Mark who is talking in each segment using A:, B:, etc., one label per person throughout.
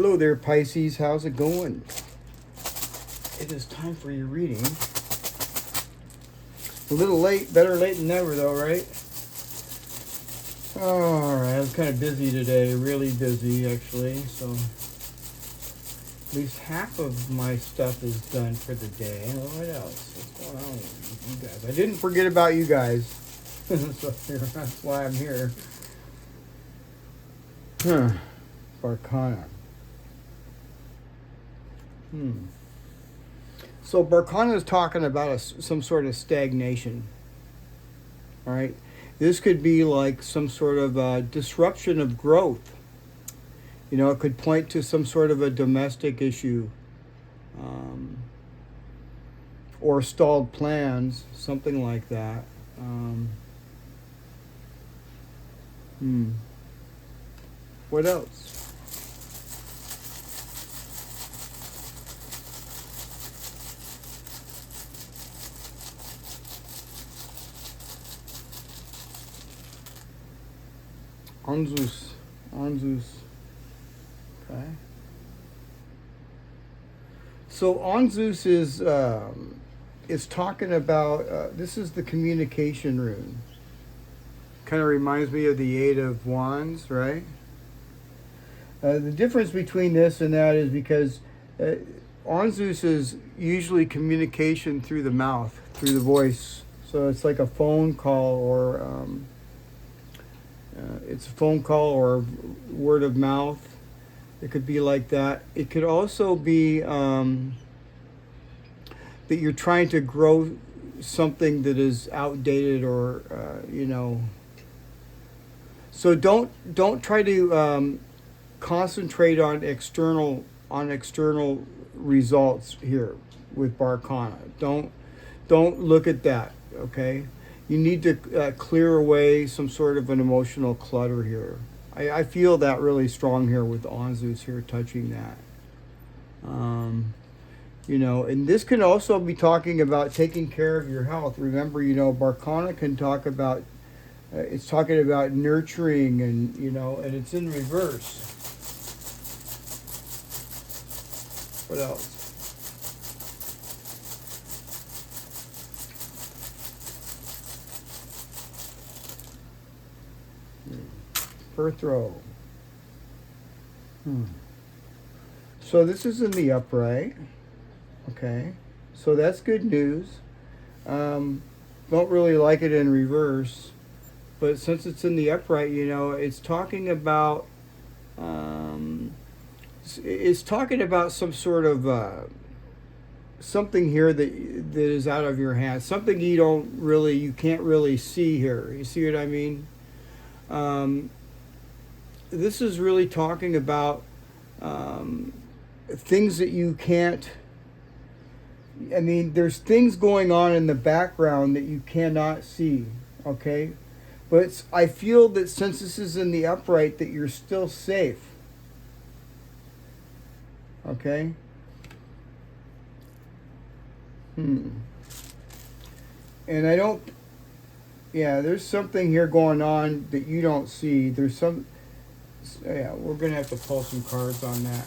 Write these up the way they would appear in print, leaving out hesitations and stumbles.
A: Hello there, Pisces. How's it going? It is time for your reading. A little late, better late than never though, right? Alright, I was kind of busy today, really busy actually, so at least half of my stuff is done for the day. What else? What's going on with you guys? I didn't forget about you guys, so that's why I'm here. Barkana. So Barkana is talking about some sort of stagnation. All right, this could be like some sort of disruption of growth. You know, it could point to some sort of a domestic issue, or stalled plans, something like that. What else? Anzus. Okay. So Anzus is talking about, this is the communication rune. Kind of reminds me of the Eight of Wands, right? The difference between this and that is because Anzus is usually communication through the mouth, through the voice. So it's like a phone call or it's a phone call or word of mouth. It could be like that. It could also be that you're trying to grow something that is outdated or, you know. So don't try to concentrate on external results here with Barkana. Don't look at that, okay? You need to clear away some sort of an emotional clutter here. I feel that really strong here with Anzus here touching that. You know, and this can also be talking about taking care of your health. Remember, you know, Barkana can talk about, it's talking about nurturing and, you know, and it's in reverse. What else? First row. So this is in the upright. Okay. So that's good news. Don't really like it in reverse. But since it's in the upright, you know, it's talking about some sort of something here that is out of your hands. Something you can't really see here. You see what I mean? This is really talking about things that you can't. I mean, there's things going on in the background that you cannot see. Okay, but I feel that since this is in the upright, that you're still safe. Okay. And I don't. Yeah, there's something here going on that you don't see. There's some. Yeah, we're gonna have to pull some cards on that.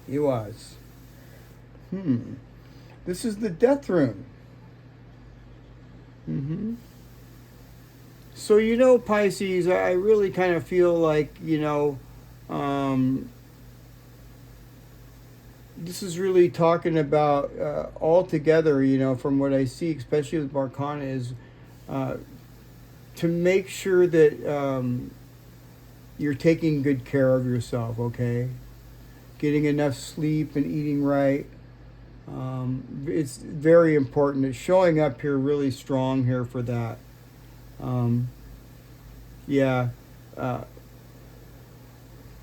A: He was. This is the death rune. So, you know, Pisces, I really kind of feel like, you know, this is really talking about altogether, you know, from what I see, especially with Barkana, is to make sure that you're taking good care of yourself, okay? Getting enough sleep and eating right. It's very important. It's showing up here really strong here for that. Yeah.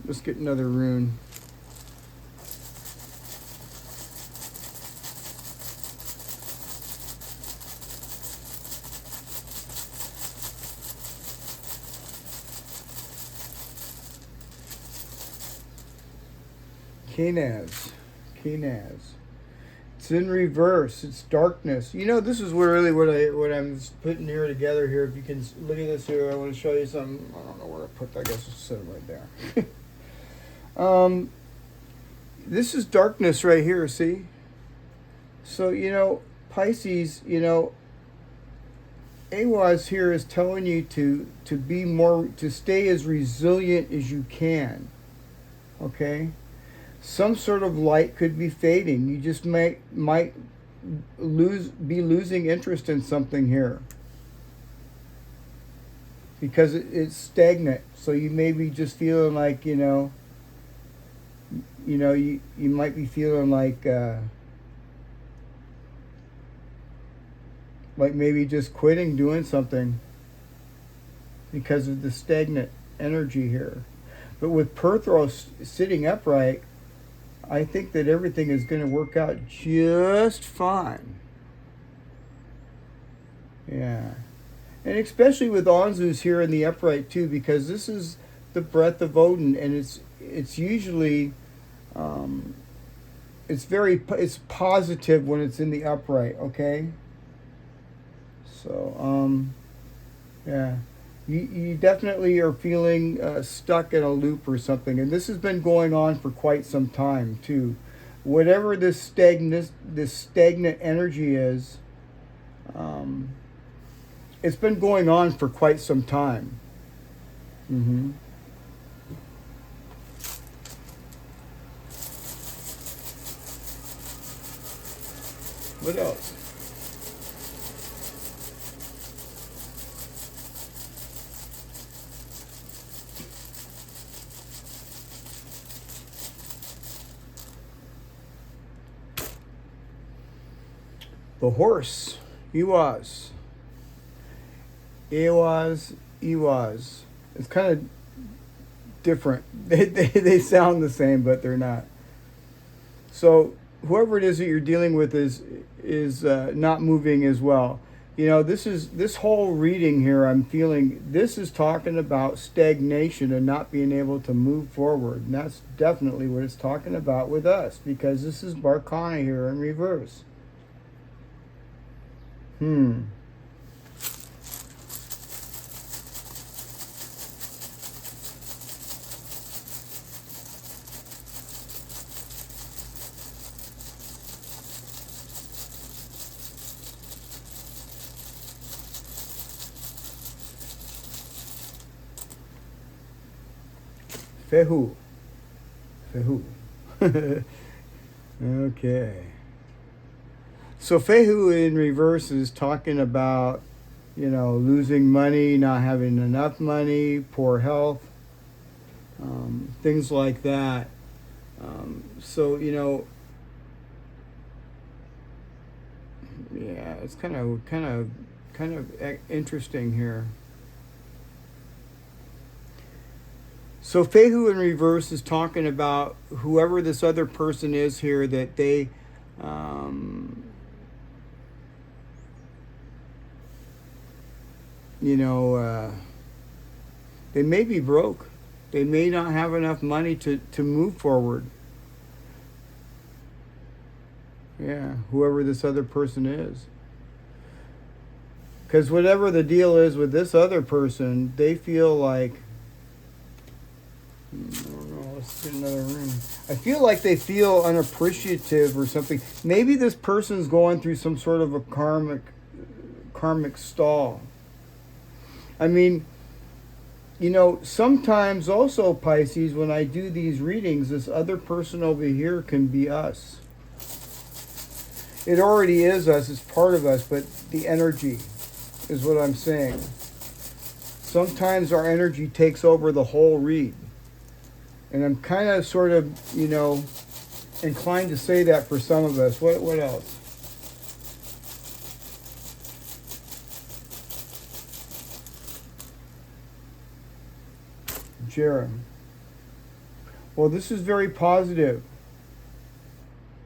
A: Let's get another rune. Canaz. Kinaz. It's in reverse. It's darkness. You know, this is what I'm putting here together here. If you can look at this here, I want to show you something. I don't know where to put that. I guess I'll set it right there. This is darkness right here, see? So, you know, Pisces, you know, Awaz here is telling you to be more, to stay as resilient as you can. Okay? Some sort of light could be fading. You just might be losing interest in something here. Because it's stagnant. So you may be just feeling like, you might be feeling like maybe just quitting doing something because of the stagnant energy here. But with Perthros sitting upright, I think that everything is going to work out just fine. Yeah. And especially with Anzus here in the upright too, because this is the breath of Odin, and it's usually it's positive when it's in the upright, okay? So yeah. You definitely are feeling stuck in a loop or something. And this has been going on for quite some time, too. Whatever this stagnant energy is, it's been going on for quite some time. Mm-hmm. What else? The horse, Ewaz. It's kind of different. They sound the same, but they're not. So whoever it is that you're dealing with is not moving as well. You know, this whole reading here, I'm feeling this is talking about stagnation and not being able to move forward. And that's definitely what it's talking about with us, because this is Barkana here in reverse. Fehu. Okay. So Fehu in reverse is talking about, losing money, not having enough money, poor health, things like that. So, yeah, it's kind of interesting here. So Fehu in reverse is talking about whoever this other person is here, that they they may be broke. They may not have enough money to move forward. Yeah, whoever this other person is. Because whatever the deal is with this other person, they feel like, I don't know, let's get another room. I feel like they feel unappreciative or something. Maybe this person's going through some sort of a karmic stall. I mean, sometimes also, Pisces, when I do these readings, this other person over here can be us. It already is us, it's part of us, but the energy is what I'm saying. Sometimes our energy takes over the whole read. And I'm kind of sort of, inclined to say that for some of us. What else? Jera. Well, this is very positive.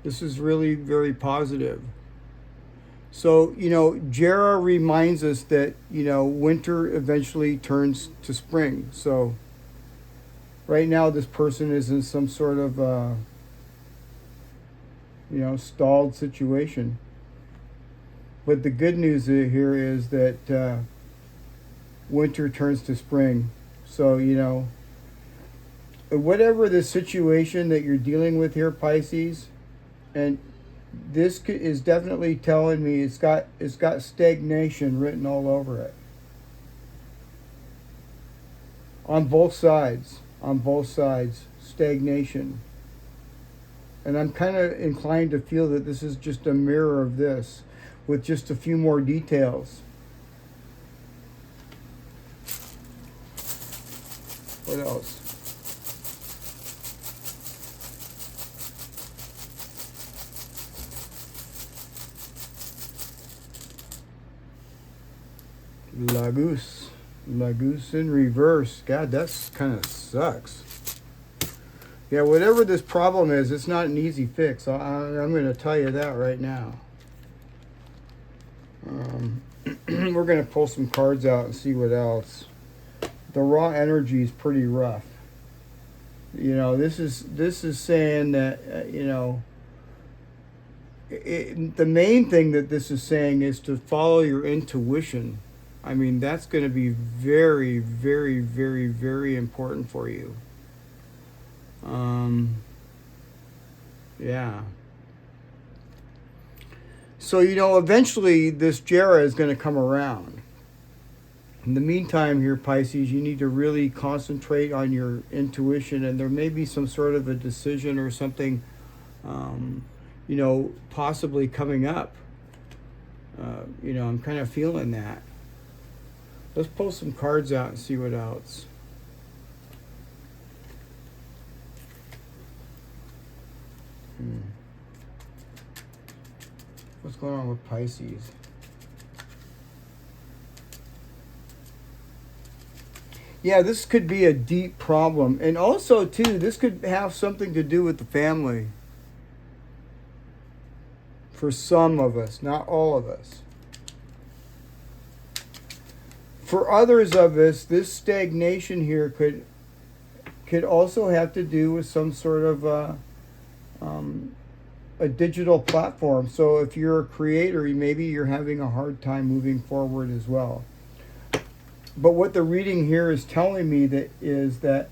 A: This is really very positive. So, Jera reminds us that, winter eventually turns to spring. So, right now this person is in some sort of stalled situation. But the good news here is that winter turns to spring. So, whatever the situation that you're dealing with here, Pisces, and this is definitely telling me it's got stagnation written all over it. On both sides, stagnation. And I'm kind of inclined to feel that this is just a mirror of this, with just a few more details. What else? Lagoose in reverse. God, that's kind of sucks. Yeah, whatever this problem is, it's not an easy fix. I'm going to tell you that right now. We're going to pull some cards out and see what else. The raw energy is pretty rough. This is saying that the main thing that this is saying is to follow your intuition. I mean, that's going to be very, very, very, very important for you. Yeah. So, eventually this Jera is going to come around. In the meantime here, Pisces, you need to really concentrate on your intuition, and there may be some sort of a decision or something, possibly coming up. I'm kind of feeling that. Let's pull some cards out and see what else. What's going on with Pisces? Yeah, this could be a deep problem. And also, too, this could have something to do with the family. For some of us, not all of us. For others of us, this stagnation here could also have to do with some sort of a digital platform. So if you're a creator, maybe you're having a hard time moving forward as well. But what the reading here is telling me is that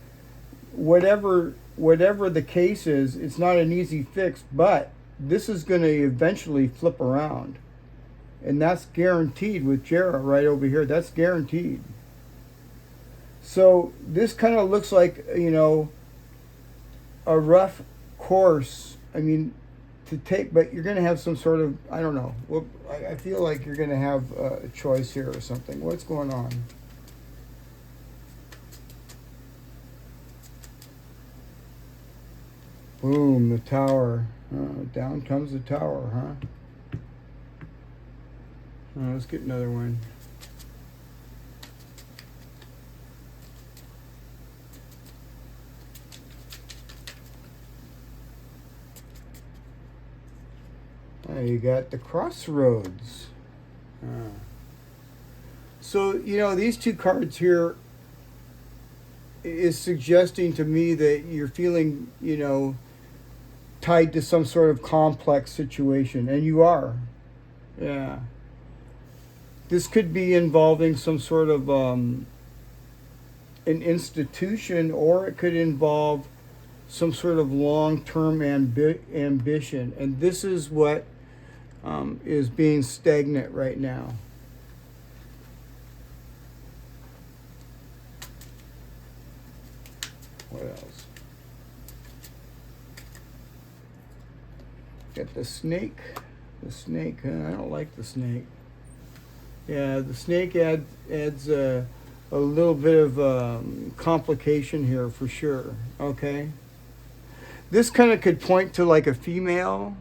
A: whatever the case is, it's not an easy fix, but this is going to eventually flip around. And that's guaranteed with Jera right over here. That's guaranteed. So this kind of looks like, a rough course. I mean, to take, but you're going to have some sort of, I don't know. Well, I feel like you're going to have a choice here or something. What's going on? Boom, the tower. Down comes the tower, huh? Let's get another one. You got the crossroads. So, these two cards here is suggesting to me that you're feeling, tied to some sort of complex situation, and you are. Yeah. This could be involving some sort of an institution, or it could involve some sort of long-term ambition. And this is what is being stagnant right now. What else? Got the snake. The snake. I don't like the snake. Yeah, the snake adds a little bit of complication here for sure. Okay. This kind of could point to like a female.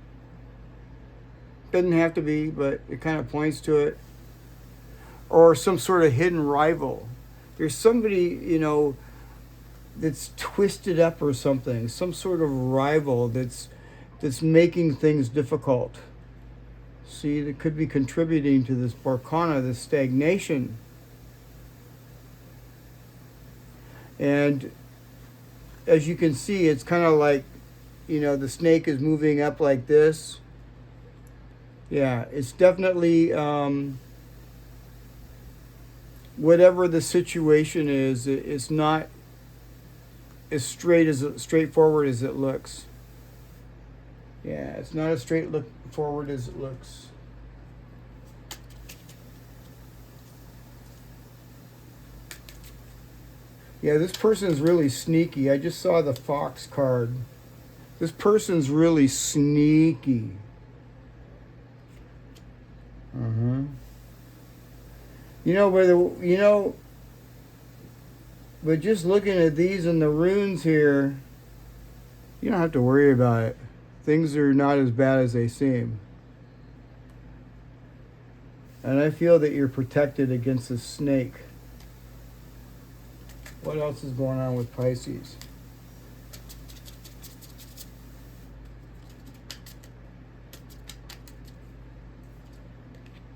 A: Doesn't have to be, but it kind of points to it. Or some sort of hidden rival. There's somebody, that's twisted up or something. Some sort of rival that's making things difficult. See, that could be contributing to this Barcana, this stagnation. And as you can see, it's kind of like, you know, the snake is moving up like this. Yeah, it's definitely, whatever the situation is, it's not as straightforward as it looks. Yeah, it's not as straightforward as it looks. Yeah, this person is really sneaky. I just saw the fox card. This person's really sneaky. You know, but just looking at these and the runes here, you don't have to worry about it. Things are not as bad as they seem. And I feel that you're protected against the snake. What else is going on with Pisces?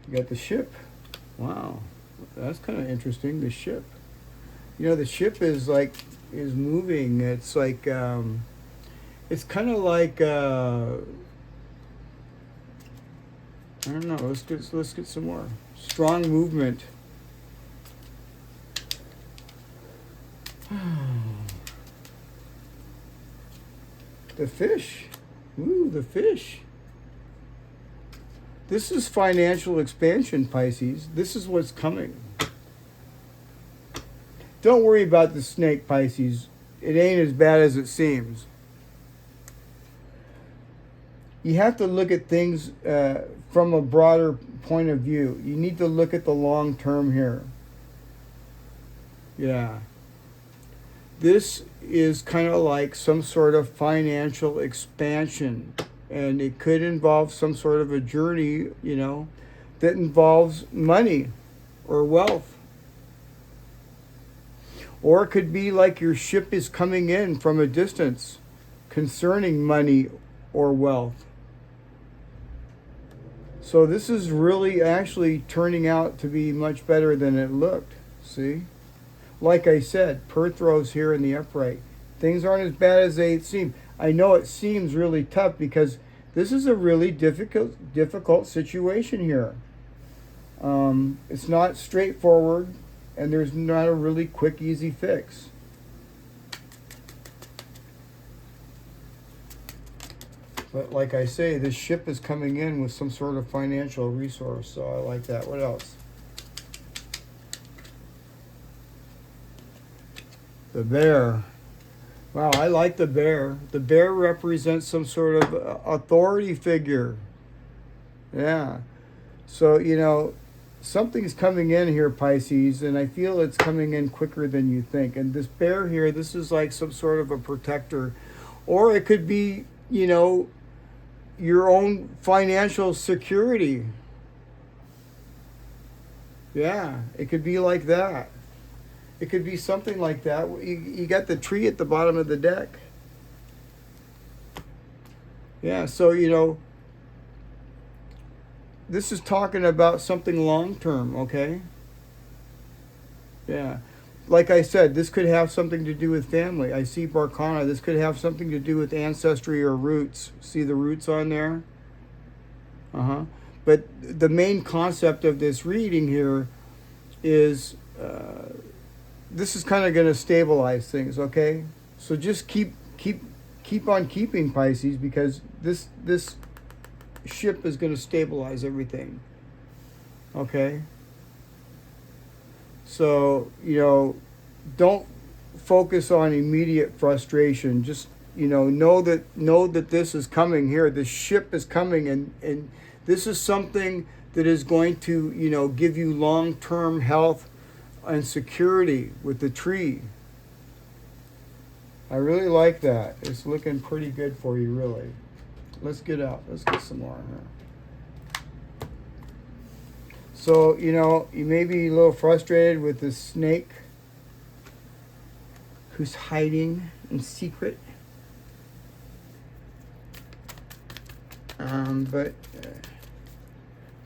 A: You got the ship. Wow. That's kind of interesting, the ship. You know, the ship is moving. It's like, it's kind of like, I don't know, let's get some more. Strong movement. The fish. Ooh, the fish. This is financial expansion, Pisces. This is what's coming. Don't worry about the snake, Pisces. It ain't as bad as it seems. You have to look at things from a broader point of view. You need to look at the long term here. Yeah. This is kind of like some sort of financial expansion. And it could involve some sort of a journey, you know, that involves money or wealth. Or it could be like your ship is coming in from a distance concerning money or wealth. So this is really actually turning out to be much better than it looked. See? Like I said, Perth rose here in the upright. Things aren't as bad as they seem. I know it seems really tough because this is a really difficult situation here. It's not straightforward, and there's not a really quick, easy fix. But like I say, this ship is coming in with some sort of financial resource, so I like that. What else? The bear. Wow, I like the bear. The bear represents some sort of authority figure. Yeah. So, you know, something's coming in here, Pisces, and I feel it's coming in quicker than you think. And this bear here, this is like some sort of a protector. Or it could be, you know, your own financial security. Yeah, it could be like that. It could be something like that. You got the tree at the bottom of the deck. Yeah, so, you know, this is talking about something long-term, okay? Yeah. Like I said, this could have something to do with family. I see Barcana. This could have something to do with ancestry or roots. See the roots on there? But the main concept of this reading here is... this is kind of going to stabilize things, okay? So just keep on keeping, Pisces, because this ship is going to stabilize everything. Okay? So, you know, don't focus on immediate frustration. Just, you know that this is coming here. The ship is coming, and this is something that is going to, you know, give you long-term health and security with the tree. I really like that. It's looking pretty good for you, really. Let's get out. Let's get some more here. So, you know, you may be a little frustrated with this snake who's hiding in secret. But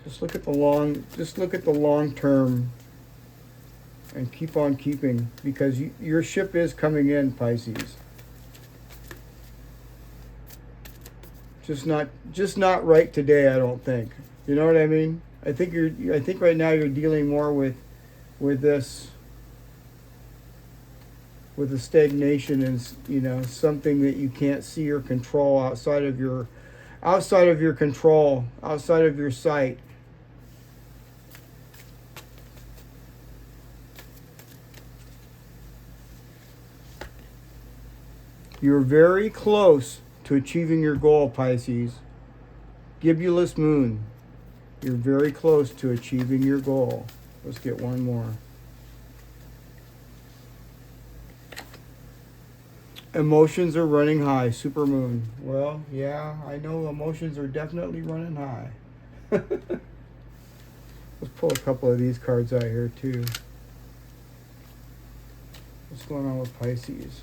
A: just look at the long term. And keep on keeping, because your ship is coming in, Pisces. Just not right today, I don't think. You know what I mean? I think right now you're dealing more with this, with the stagnation and, something that you can't see or control outside of your control, outside of your sight. You're very close to achieving your goal, Pisces. Gibulus moon. You're very close to achieving your goal. Let's get one more. Emotions are running high, supermoon. Well, yeah, I know emotions are definitely running high. Let's pull a couple of these cards out here too. What's going on with Pisces?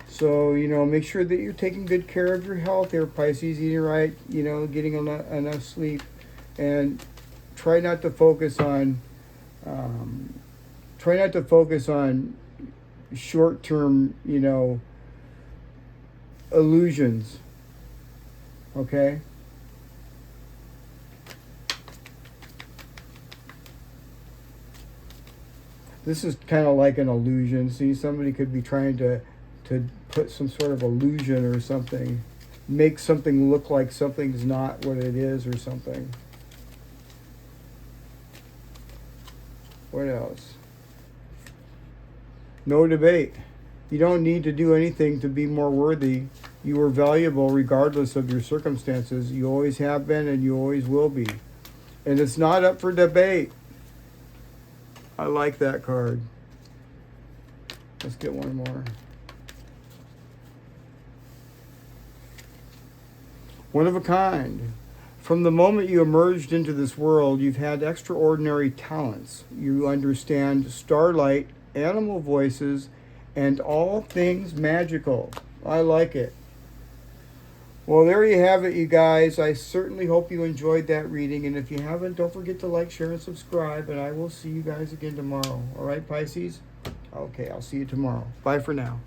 A: So, make sure that you're taking good care of your health there, Pisces, eating right, getting enough sleep, and try not to focus on short-term, illusions. Okay? This is kind of like an illusion. See, somebody could be trying to put some sort of illusion or something, make something look like something's not what it is or something. What else? No debate. You don't need to do anything to be more worthy. You are valuable regardless of your circumstances. You always have been and you always will be. And it's not up for debate. I like that card. Let's get one more. One of a kind. From the moment you emerged into this world, you've had extraordinary talents. You understand starlight, animal voices, and all things magical. I like it. Well, there you have it, you guys. I certainly hope you enjoyed that reading. And if you haven't, don't forget to like, share, and subscribe. And I will see you guys again tomorrow. All right, Pisces? Okay, I'll see you tomorrow. Bye for now.